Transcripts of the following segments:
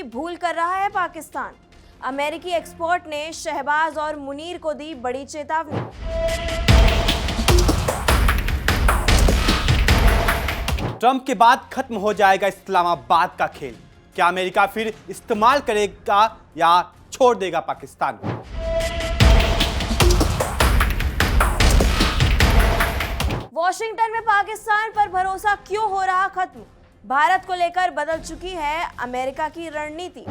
की भूल कर रहा है पाकिस्तान। अमेरिकी एक्सपर्ट ने शहबाज और मुनीर को दी बड़ी चेतावनी। ट्रंप के बाद खत्म हो जाएगा इस्लामाबाद का खेल। क्या अमेरिका फिर इस्तेमाल करेगा या छोड़ देगा पाकिस्तान को? वॉशिंगटन में पाकिस्तान पर भरोसा क्यों हो रहा खत्म? भारत को लेकर बदल चुकी है अमेरिका की रणनीति।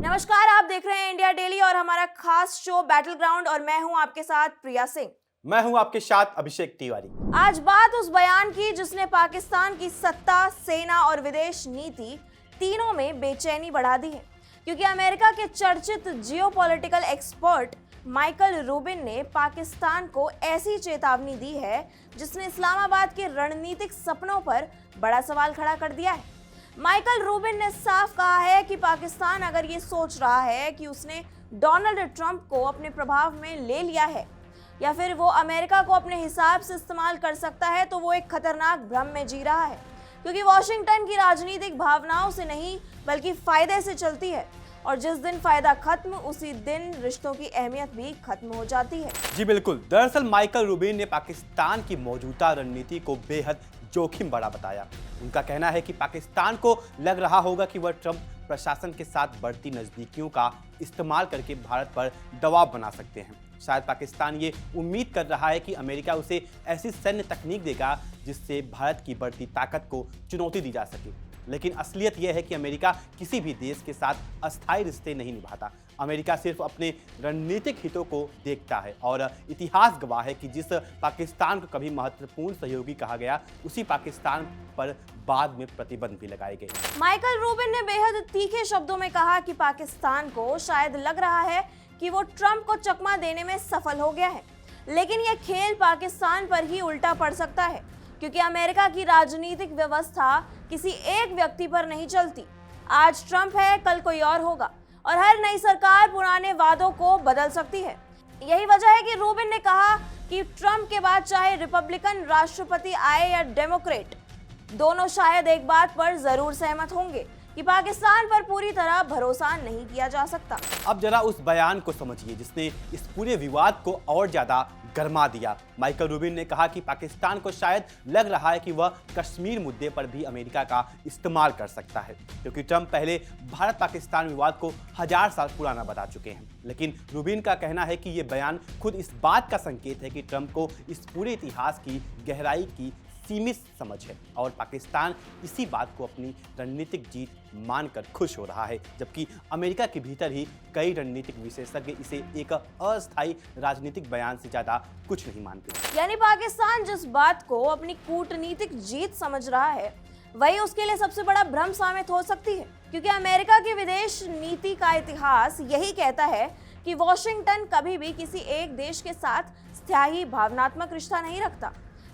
नमस्कार, आप देख रहे हैं इंडिया डेली और हमारा खास शो बैटल ग्राउंड और मैं हूं आपके साथ प्रिया सिंह। मैं हूं आपके साथ अभिषेक तिवारी। आज बात उस बयान की जिसने पाकिस्तान की सत्ता, सेना और विदेश नीति तीनों में बेचैनी बढ़ा दी है, क्योंकि अमेरिका के चर्चित जियोपॉलिटिकल एक्सपर्ट माइकल रूबिन ने पाकिस्तान को ऐसी चेतावनी दी है जिसने इस्लामाबाद के रणनीतिक सपनों पर बड़ा सवाल खड़ा कर दिया है। माइकल रूबिन ने साफ कहा है कि पाकिस्तान अगर ये सोच रहा है कि उसने डोनाल्ड ट्रंप को अपने प्रभाव में ले लिया है या फिर वो अमेरिका को अपने हिसाब से इस्तेमाल कर सकता है, तो वो एक खतरनाक भ्रम में जी रहा है, क्योंकि वॉशिंगटन की राजनीतिक भावनाओं से नहीं बल्कि फायदे से चलती है और जिस दिन फायदा खत्म उसी दिन रिश्तों की अहमियत भी खत्म हो जाती है। जी बिल्कुल। दरअसल माइकल रूबिन ने पाकिस्तान की मौजूदा रणनीति को बेहद जोखिम भरा बताया। उनका कहना है कि पाकिस्तान को लग रहा होगा कि वह ट्रंप प्रशासन के साथ बढ़ती नजदीकियों का इस्तेमाल करके भारत पर दबाव बना सकते हैं। शायद पाकिस्तान ये उम्मीद कर रहा है कि अमेरिका उसे ऐसी सैन्य तकनीक देगा जिससे भारत की बढ़ती ताकत को चुनौती दी जा सके। लेकिन असलियत यह है कि अमेरिका किसी भी देश के साथ अस्थायी रिश्ते नहीं निभाता। अमेरिका सिर्फ अपने रणनीतिक हितों को देखता है और इतिहास गवाह है कि जिस पाकिस्तान को कभी महत्वपूर्ण सहयोगी कहा गया, उसी पाकिस्तान पर बाद में प्रतिबंध भी लगाए गए। माइकल रूबिन ने बेहद तीखे शब्दों में कहा कि पाकिस्तान को शायद लग रहा है कि वो ट्रंप को चकमा देने में सफल हो गया है, लेकिन यह खेल पाकिस्तान पर ही उल्टा पड़ सकता है, क्योंकि अमेरिका की राजनीतिक व्यवस्था किसी एक व्यक्ति पर नहीं चलती। आज ट्रंप है, कल कोई और होगा और हर नई सरकार पुराने वादों को बदल सकती है। यही वजह है कि रूबिन ने कहा कि ट्रंप के बाद चाहे रिपब्लिकन राष्ट्रपति आए या डेमोक्रेट, दोनों शायद एक बात पर जरूर सहमत होंगे कि पाकिस्तान पर पूरी तरह भरोसा नहीं किया जा सकता। अब जरा उस बयान को समझिए जिसने इस पूरे विवाद को और ज्यादा गरमा दिया। माइकल रूबिन ने कहा कि पाकिस्तान को शायद लग रहा है कि वह कश्मीर मुद्दे पर भी अमेरिका का इस्तेमाल कर सकता है, क्योंकि ट्रंप पहले भारत पाकिस्तान विवाद को 1000 साल पुराना बता चुके हैं। लेकिन रूबिन का कहना है कि ये बयान खुद इस बात का संकेत है कि ट्रंप को इस पूरे इतिहास की गहराई की सीमित समझ है और पाकिस्तान इसी बात को अपनी रणनीतिक जीत मानकर खुश हो रहा है, जबकि अमेरिका के भीतर ही कई रणनीतिक विशेषज्ञ इसे एक अस्थायी राजनीतिक बयान से ज्यादा कुछ नहीं मानते। यानी पाकिस्तान जिस बात को अपनी कूटनीतिक जीत समझ रहा है, वही उसके लिए सबसे बड़ा भ्रम साबित हो सकती है, क्योंकि अमेरिका की विदेश नीति का इतिहास यही कहता है कि वॉशिंगटन कभी भी किसी एक देश के साथ स्थायी भावनात्मक रिश्ता नहीं रखता,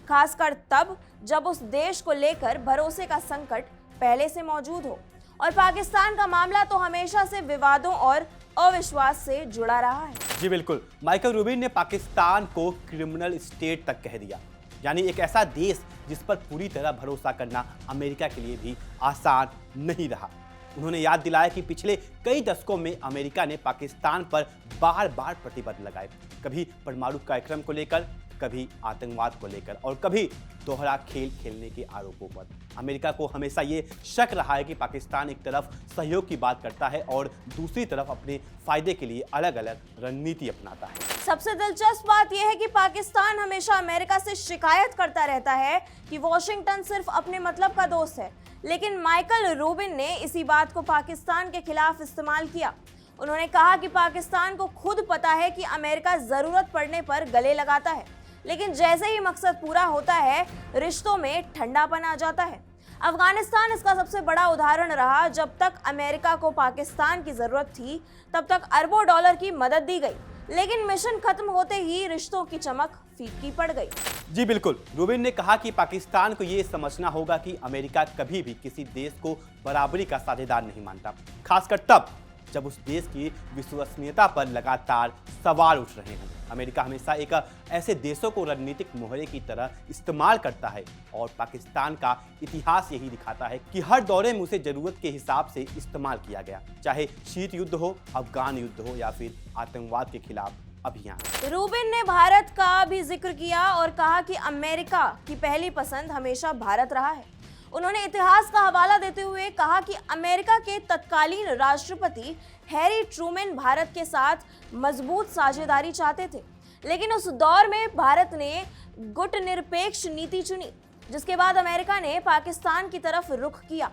खासकर तब जब उस देश को लेकर भरोसे का संकट पहले से मौजूद हो। और पाकिस्तान का मामला तो हमेशा से विवादों और अविश्वास से जुड़ा रहा है। जी बिल्कुल। माइकल रूबिन ने पाकिस्तान को क्रिमिनल स्टेट तक कह दिया, यानी एक ऐसा देश जिस पर पूरी तरह भरोसा करना अमेरिका के लिए भी आसान नहीं रहा। उन्होंने याद दिलाया कि पिछले कई दशकों में अमेरिका ने पाकिस्तान पर बार बार प्रतिबंध लगाए, कभी परमाणु कार्यक्रम को लेकर, कभी आतंकवाद को लेकर और कभी दोहरा खेल खेलने के आरोपों पर। अमेरिका को हमेशा ये शक रहा है कि पाकिस्तान एक तरफ सहयोग की बात करता है और दूसरी तरफ अपने फायदे के लिए अलग अलग रणनीति अपनाता है। सबसे दिलचस्प बात यह है कि पाकिस्तान हमेशा अमेरिका से शिकायत करता रहता है कि वॉशिंगटन सिर्फ अपने मतलब का दोस्त है, लेकिन माइकल रूबिन ने इसी बात को पाकिस्तान के खिलाफ इस्तेमाल किया। उन्होंने कहा कि पाकिस्तान को खुद पता है कि अमेरिका जरूरत पड़ने पर गले लगाता है, लेकिन जैसे ही मकसद पूरा होता है रिश्तों में ठंडापन आ जाता है। अफगानिस्तान इसका सबसे बड़ा उदाहरण रहा। जब तक अमेरिका को पाकिस्तान की जरूरत थी तब तक अरबों डॉलर की मदद दी गई, लेकिन मिशन खत्म होते ही रिश्तों की चमक फीकी पड़ गई। जी बिल्कुल, रूबिन ने कहा कि पाकिस्तान को ये समझना होगा कि अमेरिका कभी भी किसी देश को बराबरी का साझेदार नहीं मानता, खासकर तब जब उस देश की विश्वसनीयता पर लगातार सवाल उठ रहे हों। अमेरिका हमेशा एक ऐसे देशों को रणनीतिक मोहरे की तरह इस्तेमाल करता है और पाकिस्तान का इतिहास यही दिखाता है कि हर दौरे में उसे जरूरत के हिसाब से इस्तेमाल किया गया, चाहे शीत युद्ध हो, अफगान युद्ध हो या फिर आतंकवाद के खिलाफ अभियान। रूबिन ने भारत का भी जिक्र किया और कहा कि अमेरिका की पहली पसंद हमेशा भारत रहा है। उन्होंने इतिहास का हवाला देते हुए कहा कि अमेरिका के तत्कालीन राष्ट्रपति हैरी ट्रूमैन भारत के साथ मजबूत साझेदारी चाहते थे, लेकिन उस दौर में भारत ने गुटनिरपेक्ष नीति चुनी, जिसके बाद अमेरिका ने पाकिस्तान की तरफ रुख किया।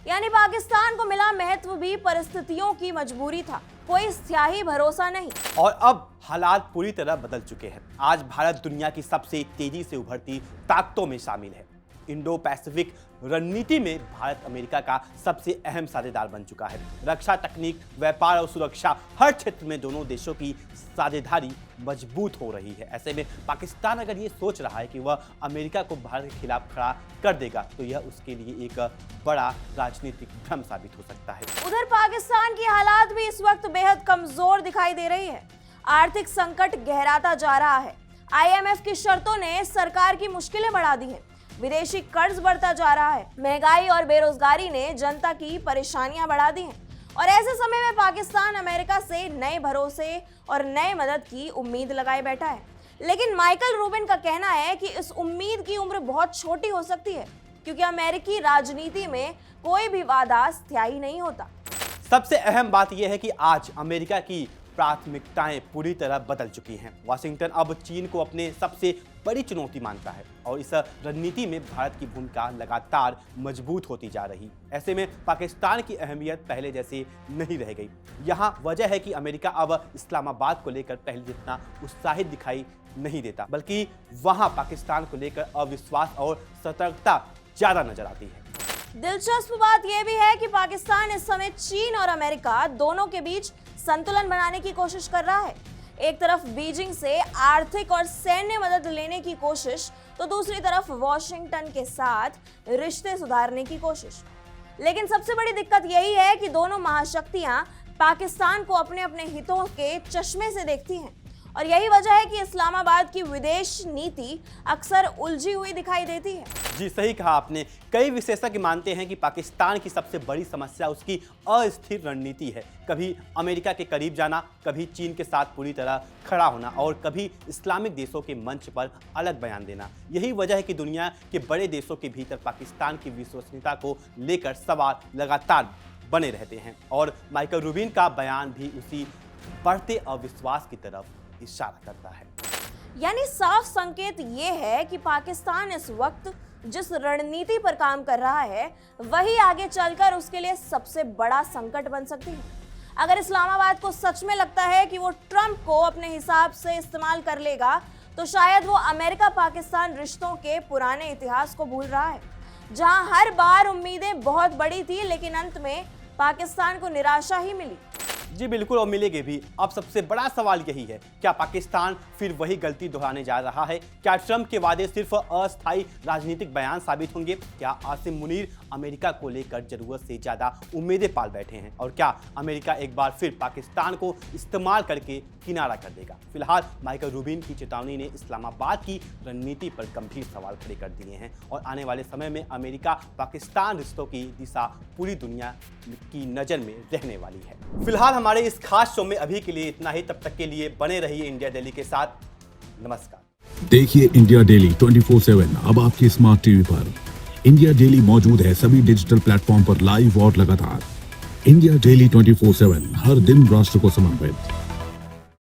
यानी पाकिस्तान को मिला महत्व भी परिस्थितियों की मजबूरी था, कोई स्थायी भरोसा नहीं। और अब हालात पूरी तरह बदल चुके हैं। आज भारत दुनिया की सबसे तेजी से उभरती ताकतों में शामिल है। इंडो पैसिफिक रणनीति में भारत अमेरिका का सबसे अहम साझेदार बन चुका है। रक्षा, तकनीक, व्यापार और सुरक्षा, हर क्षेत्र में दोनों देशों की साझेदारी मजबूत हो रही है। ऐसे में पाकिस्तान अगर ये सोच रहा है कि वह अमेरिका को भारत के खिलाफ खड़ा कर देगा, तो यह उसके लिए एक बड़ा राजनीतिक भ्रम साबित हो सकता है। उधर पाकिस्तान की हालात भी इस वक्त बेहद कमजोर दिखाई दे रही है। आर्थिक संकट गहराता जा रहा है। IMF की शर्तों ने सरकार की मुश्किलें बढ़ा दी हैं। विदेशी कर्ज बढ़ता जा रहा है। महंगाई और बेरोजगारी ने जनता की परेशानियां बढ़ा दी हैं। और ऐसे समय में पाकिस्तान अमेरिका से नए भरोसे और नए मदद की उम्मीद लगाए बैठा है। लेकिन माइकल रूबिन का कहना है कि इस उम्मीद की उम्र बहुत छोटी हो सकती है, क्योंकि अमेरिकी राजनीति में कोई भी वादा स्थायी नहीं होता। सबसे अहम बात यह है कि आज अमेरिका की प्राथमिकताएं पूरी तरह बदल चुकी हैं। वाशिंगटन अब चीन को अपने सबसे बड़ी चुनौती मानता है और इस रणनीति में भारत की भूमिका लगातार मजबूत होती जा रही। ऐसे में पाकिस्तान की अहमियत पहले जैसे नहीं रह गई। यहाँ वजह है कि अमेरिका अब इस्लामाबाद को लेकर पहले जितना उत्साहित दिखाई नहीं देता, बल्कि वहाँ पाकिस्तान को लेकर अविश्वास और सतर्कता ज्यादा नजर आती है। दिलचस्प बात यह भी है कि पाकिस्तान इस समय चीन और अमेरिका दोनों के बीच संतुलन बनाने की कोशिश कर रहा है। एक तरफ बीजिंग से आर्थिक और सैन्य मदद लेने की कोशिश, तो दूसरी तरफ वॉशिंगटन के साथ रिश्ते सुधारने की कोशिश। लेकिन सबसे बड़ी दिक्कत यही है कि दोनों महाशक्तियां पाकिस्तान को अपने अपने हितों के चश्मे से देखती हैं और यही वजह है कि इस्लामाबाद की विदेश नीति अक्सर उलझी हुई दिखाई देती है। जी सही कहा आपने। कई विशेषज्ञ मानते हैं कि पाकिस्तान की सबसे बड़ी समस्या उसकी अस्थिर रणनीति है। कभी अमेरिका के करीब जाना, कभी चीन के साथ पूरी तरह खड़ा होना और कभी इस्लामिक देशों के मंच पर अलग बयान देना। यही वजह है कि दुनिया के बड़े देशों के भीतर पाकिस्तान की विश्वसनीयता को लेकर सवाल लगातार बने रहते हैं और माइकल रूबिन का बयान भी उसी बढ़ते अविश्वास की तरफ इशारा करता है। यानी साफ संकेत ये है कि पाकिस्तान इस वक्त जिस रणनीति पर काम कर रहा है, वही आगे चलकर उसके लिए सबसे बड़ा संकट बन सकती है। अगर इस्लामाबाद को सच में लगता है कि वो ट्रंप को अपने हिसाब से इस्तेमाल कर लेगा, तो शायद वो अमेरिका पाकिस्तान रिश्तों के पुराने इतिहास को भूल रहा है, जहां हर बार उम्मीदें बहुत बड़ी थी, लेकिन अंत में पाकिस्तान को निराशा ही मिली। जी बिल्कुल, और मिलेंगे भी। अब सबसे बड़ा सवाल यही है, क्या पाकिस्तान फिर वही गलती दोहराने जा रहा है? क्या ट्रंप के वादे सिर्फ अस्थायी राजनीतिक बयान साबित होंगे? क्या आसिम मुनीर अमेरिका को लेकर जरूरत से ज्यादा उम्मीदें पाल बैठे हैं? और क्या अमेरिका एक बार फिर पाकिस्तान को इस्तेमाल करके किनारा कर देगा? फिलहाल माइकल रूबिन की चेतावनी ने इस्लामाबाद की रणनीति पर गंभीर सवाल खड़े कर दिए हैं और आने वाले समय में अमेरिका पाकिस्तान रिश्तों की दिशा पूरी दुनिया की नजर में रहने वाली है। फिलहाल हमारे इस खास शो में अभी के लिए इतना ही। तब तक के लिए बने रहिए इंडिया डेली के साथ। नमस्कार। देखिए इंडिया डेली 24/7 अब आपके स्मार्ट टीवी पर। इंडिया डेली मौजूद है सभी डिजिटल प्लेटफॉर्म पर लाइव और लगातार। इंडिया डेली 24/7 हर दिन राष्ट्र को समर्पित।